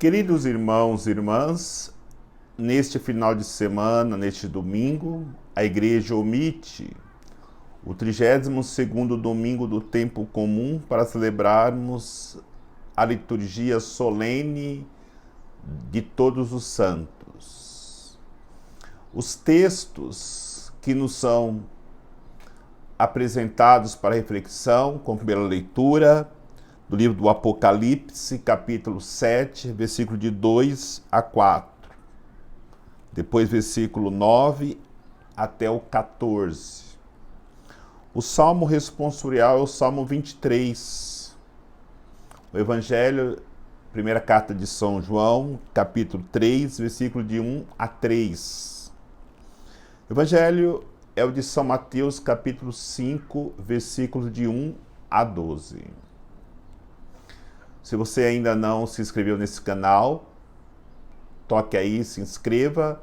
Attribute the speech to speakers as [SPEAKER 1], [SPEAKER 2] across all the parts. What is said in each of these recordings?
[SPEAKER 1] Queridos irmãos e irmãs, neste final de semana, neste domingo, a Igreja omite o 32º domingo do tempo comum para celebrarmos a liturgia solene de Todos os Santos. Os textos que nos são apresentados para reflexão, como primeira leitura, do livro do Apocalipse, capítulo 7, versículo de 2 a 4. Depois, versículo 9 até o 14. O salmo responsorial é o salmo 23. O Evangelho, primeira carta de São João, capítulo 3, versículo de 1 a 3. O Evangelho é o de São Mateus, capítulo 5, versículos de 1 a 12. Se você ainda não se inscreveu nesse canal, toque aí, se inscreva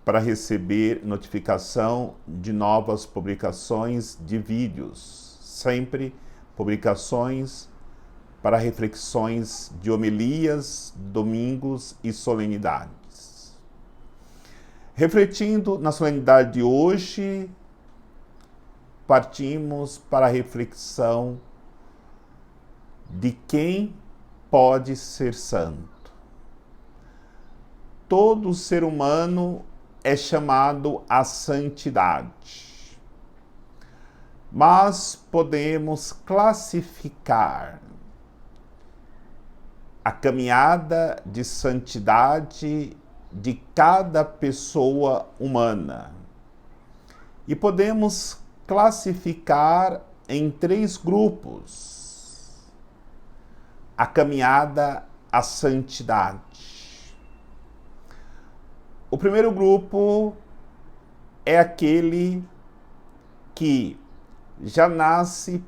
[SPEAKER 1] para receber notificação de novas publicações de vídeos. Sempre publicações para reflexões de homilias, domingos e solenidades. Refletindo na solenidade de hoje, partimos para a reflexão de quem pode ser santo. Todo ser humano é chamado à santidade, mas podemos classificar a caminhada de santidade de cada pessoa humana e podemos classificar em 3 grupos a caminhada à santidade. O primeiro grupo é aquele que já nasce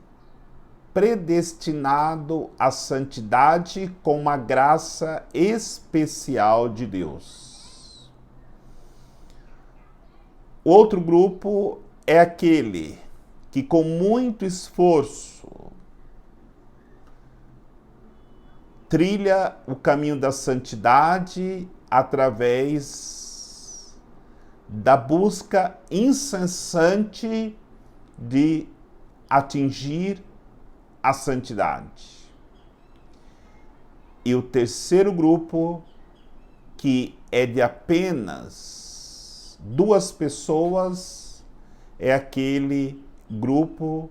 [SPEAKER 1] predestinado à santidade com uma graça especial de Deus. O outro grupo é aquele que, com muito esforço, trilha o caminho da santidade através da busca incessante de atingir a santidade. E o terceiro grupo, que é de apenas 2 pessoas, é aquele grupo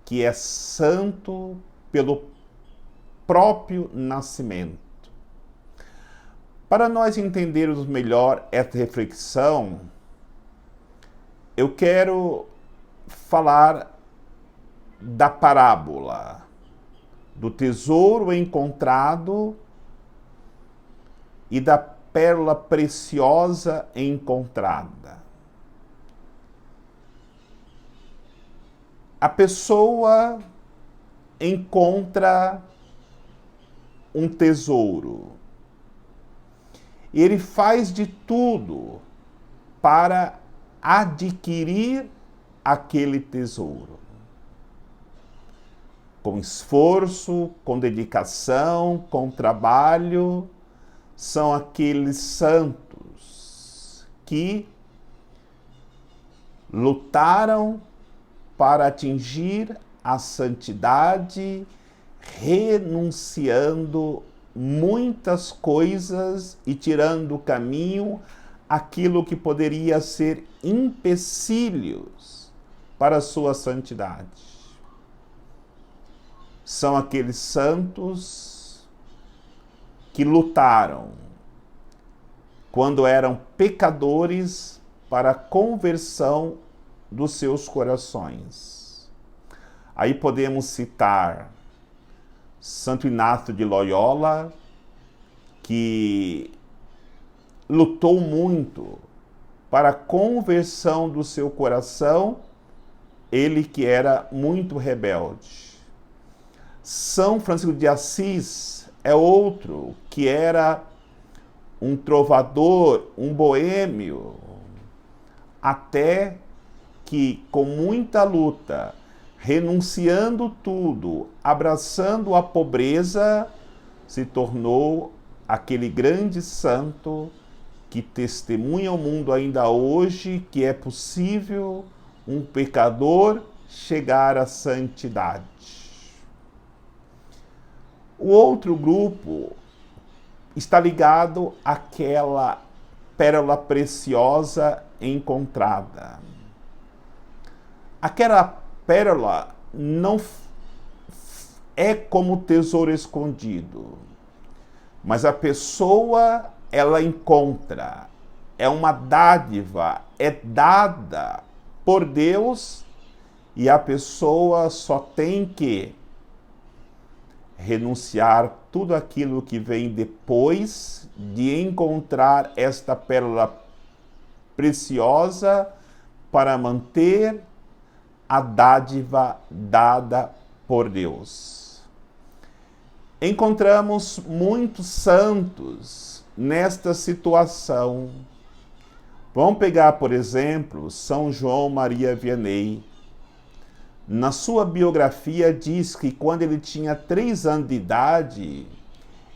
[SPEAKER 1] que é santo pelo próprio nascimento. Para nós entendermos melhor essa reflexão, eu quero falar da parábola do tesouro encontrado e da pérola preciosa encontrada. A pessoa encontra um tesouro. E ele faz de tudo para adquirir aquele tesouro. Com esforço, com dedicação, com trabalho, são aqueles santos que lutaram para atingir a santidade, renunciando muitas coisas e tirando do caminho aquilo que poderia ser empecilhos para a sua santidade. São aqueles santos que lutaram quando eram pecadores para a conversão dos seus corações. Aí podemos citar Santo Inácio de Loyola, que lutou muito para a conversão do seu coração, ele que era muito rebelde. São Francisco de Assis é outro que era um trovador, um boêmio, até que, com muita luta, renunciando tudo, abraçando a pobreza, se tornou aquele grande santo que testemunha ao mundo ainda hoje que é possível um pecador chegar à santidade. O outro grupo está ligado àquela pérola preciosa encontrada. Aquela pérola não é como tesouro escondido, mas a pessoa, ela encontra, é uma dádiva, é dada por Deus e a pessoa só tem que renunciar tudo aquilo que vem depois de encontrar esta pérola preciosa para manter a dádiva dada por Deus. Encontramos muitos santos nesta situação. Vamos pegar, por exemplo, São João Maria Vianney. Na sua biografia diz que quando ele tinha 3 anos de idade,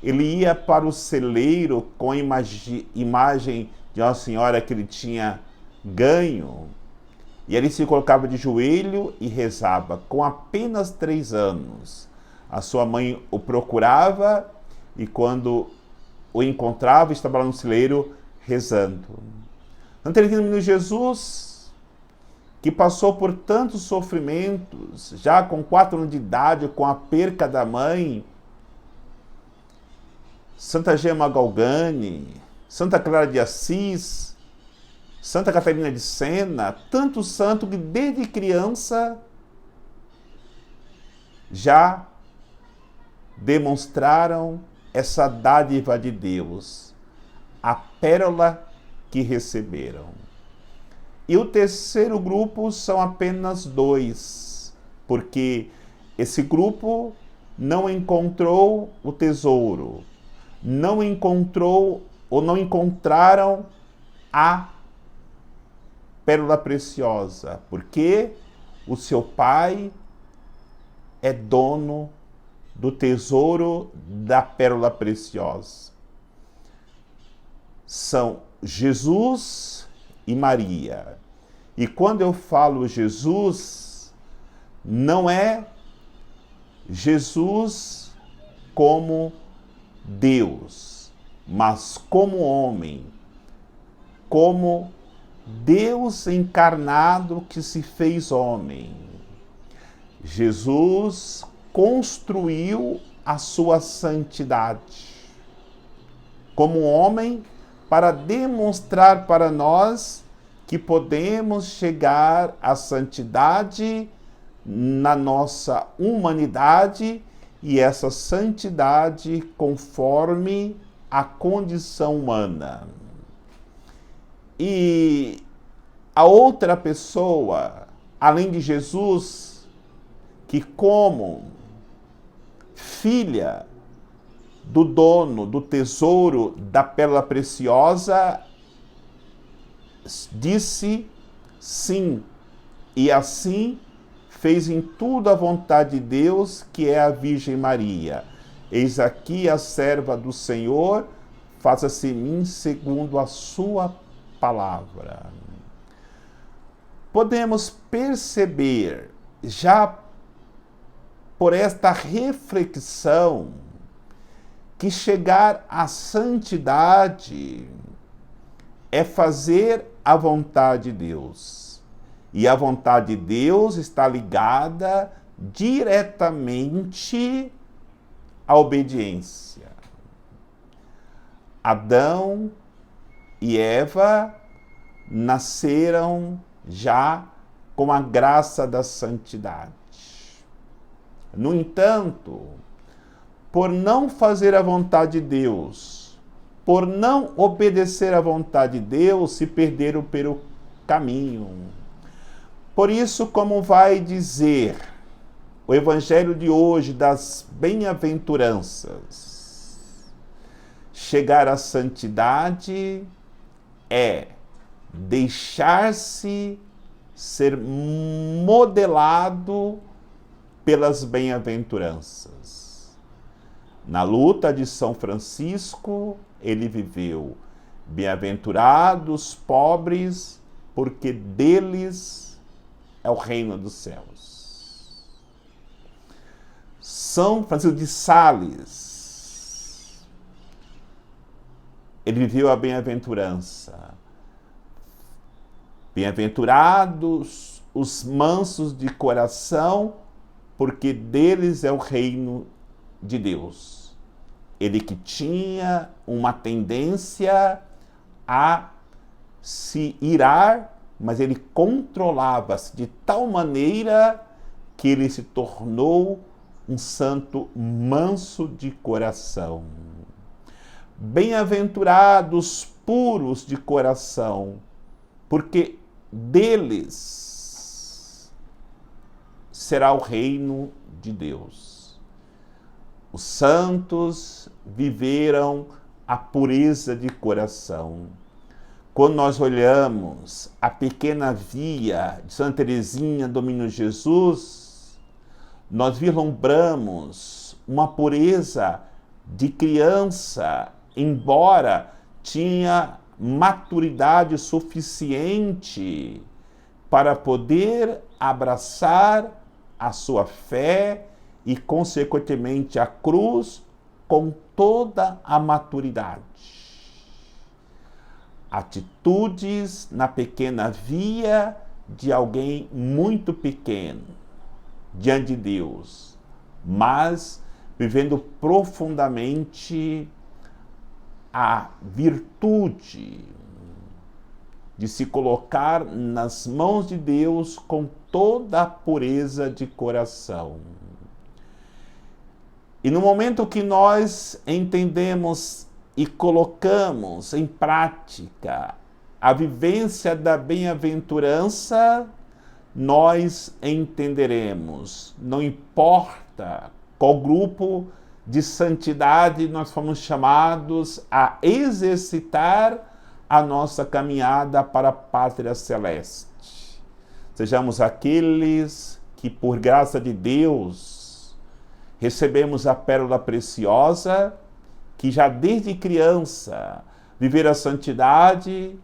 [SPEAKER 1] ele ia para o celeiro com a imagem de uma senhora que ele tinha ganho, e ele se colocava de joelho e rezava. Com apenas 3 anos, a sua mãe o procurava e quando o encontrava, estava lá no celeiro rezando. Então ele menino Jesus, que passou por tantos sofrimentos, já com 4 anos de idade, com a perca da mãe, Santa Gema Galgani, Santa Clara de Assis, Santa Catarina de Sena, tantos santos que desde criança já demonstraram essa dádiva de Deus, a pérola que receberam. E o terceiro grupo são apenas 2, porque esse grupo não encontrou o tesouro, não encontrou ou não encontraram a pérola preciosa, porque o seu pai é dono do tesouro da pérola preciosa. São Jesus e Maria. E quando eu falo Jesus, não é Jesus como Deus, mas como homem, como Deus encarnado que se fez homem. Jesus construiu a sua santidade como homem para demonstrar para nós que podemos chegar à santidade na nossa humanidade e essa santidade conforme a condição humana. E a outra pessoa, além de Jesus, que como filha do dono do tesouro da pérola preciosa, disse sim, e assim fez em tudo a vontade de Deus, que é a Virgem Maria. Eis aqui a serva do Senhor, faça-se em mim segundo a sua palavra. Podemos perceber, já por esta reflexão, que chegar à santidade é fazer a vontade de Deus. E a vontade de Deus está ligada diretamente à obediência. Adão e Eva nasceram já com a graça da santidade. No entanto, por não fazer a vontade de Deus, por não obedecer à vontade de Deus, se perderam pelo caminho. Por isso, como vai dizer o Evangelho de hoje das bem-aventuranças, chegar à santidade é deixar-se ser modelado pelas bem-aventuranças. Na luta de São Francisco, ele viveu: bem-aventurados pobres, porque deles é o reino dos céus. São Francisco de Sales, ele viveu a bem-aventurança. Bem-aventurados os mansos de coração, porque deles é o reino de Deus. Ele que tinha uma tendência a se irar, mas ele controlava-se de tal maneira que ele se tornou um santo manso de coração. Bem-aventurados puros de coração, porque deles será o reino de Deus. Os santos viveram a pureza de coração. Quando nós olhamos a pequena via de Santa Teresinha do Menino Jesus, nós vislumbramos uma pureza de criança, embora tinha maturidade suficiente para poder abraçar a sua fé e, consequentemente, a cruz com toda a maturidade. Atitudes na pequena via de alguém muito pequeno diante de Deus, mas vivendo profundamente a virtude de se colocar nas mãos de Deus com toda a pureza de coração. E no momento que nós entendemos e colocamos em prática a vivência da bem-aventurança, nós entenderemos, não importa qual grupo de santidade nós fomos chamados a exercitar a nossa caminhada para a pátria celeste. Sejamos aqueles que, por graça de Deus, recebemos a pérola preciosa, que já desde criança viver a santidade,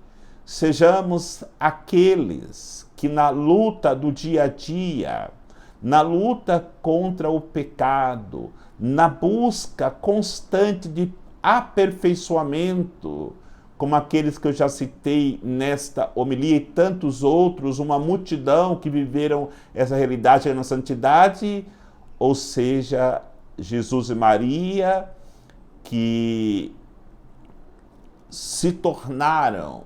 [SPEAKER 1] sejamos aqueles que na luta do dia a dia, na luta contra o pecado, na busca constante de aperfeiçoamento, como aqueles que eu já citei nesta homilia e tantos outros, uma multidão que viveram essa realidade na santidade, ou seja, Jesus e Maria, que se tornaram,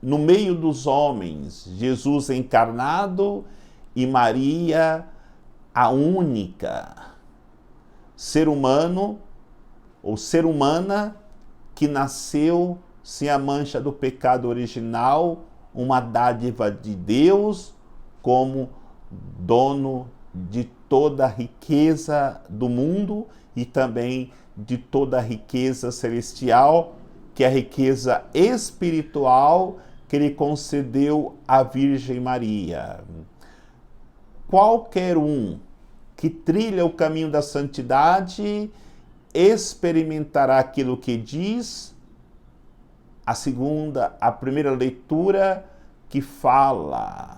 [SPEAKER 1] no meio dos homens, Jesus encarnado e Maria, a única ser humano ou ser humana que nasceu sem a mancha do pecado original, uma dádiva de Deus como dono de toda a riqueza do mundo e também de toda a riqueza celestial, que é a riqueza espiritual que ele concedeu à Virgem Maria. Qualquer um que trilha o caminho da santidade experimentará aquilo que diz a primeira leitura, que fala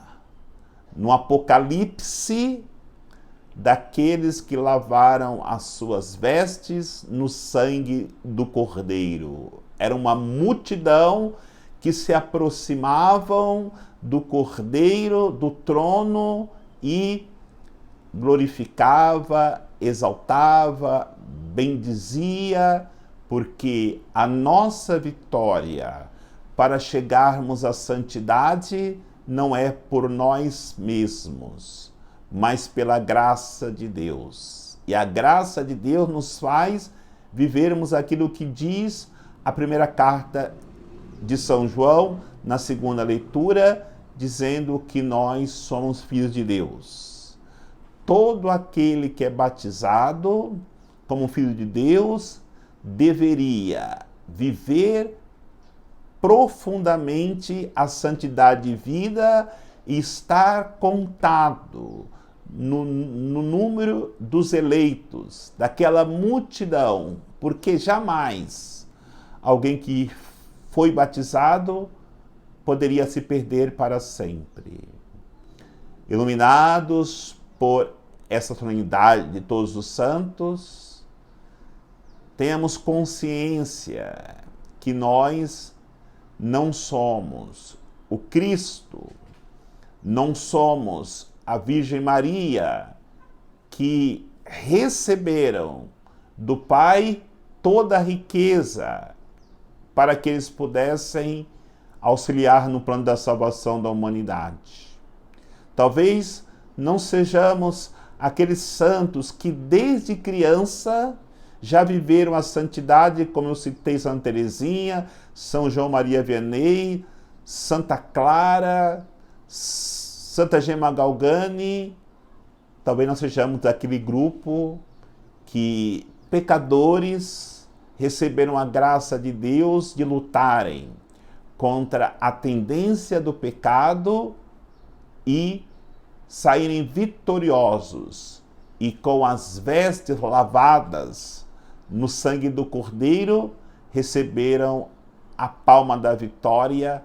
[SPEAKER 1] no Apocalipse daqueles que lavaram as suas vestes no sangue do Cordeiro. Era uma multidão que se aproximavam do Cordeiro, do trono, e glorificava, exaltava, bendizia, porque a nossa vitória para chegarmos à santidade não é por nós mesmos, mas pela graça de Deus. E a graça de Deus nos faz vivermos aquilo que diz a primeira carta de São João, na segunda leitura, dizendo que nós somos filhos de Deus. Todo aquele que é batizado como filho de Deus deveria viver profundamente a santidade de vida e estar contado no número dos eleitos, daquela multidão, porque jamais alguém que foi batizado poderia se perder para sempre. Iluminados por essa solenidade de todos os santos, tenhamos consciência que nós não somos o Cristo, não somos a Virgem Maria, que receberam do Pai toda a riqueza para que eles pudessem auxiliar no plano da salvação da humanidade. Talvez não sejamos aqueles santos que desde criança já viveram a santidade, como eu citei Santa Teresinha, São João Maria Vianney, Santa Clara, Santa Gemma Galgani. Talvez não sejamos daquele grupo que pecadores receberam a graça de Deus de lutarem contra a tendência do pecado e saírem vitoriosos e com as vestes lavadas no sangue do Cordeiro receberam a palma da vitória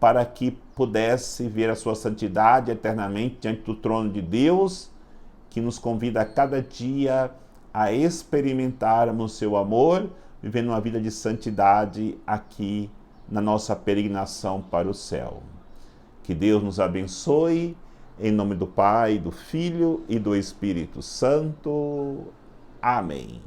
[SPEAKER 1] para que pudesse ver a sua santidade eternamente diante do trono de Deus, que nos convida a cada dia a experimentarmos seu amor, vivendo uma vida de santidade aqui na nossa peregrinação para o céu. Que Deus nos abençoe, em nome do Pai, do Filho e do Espírito Santo. Amém.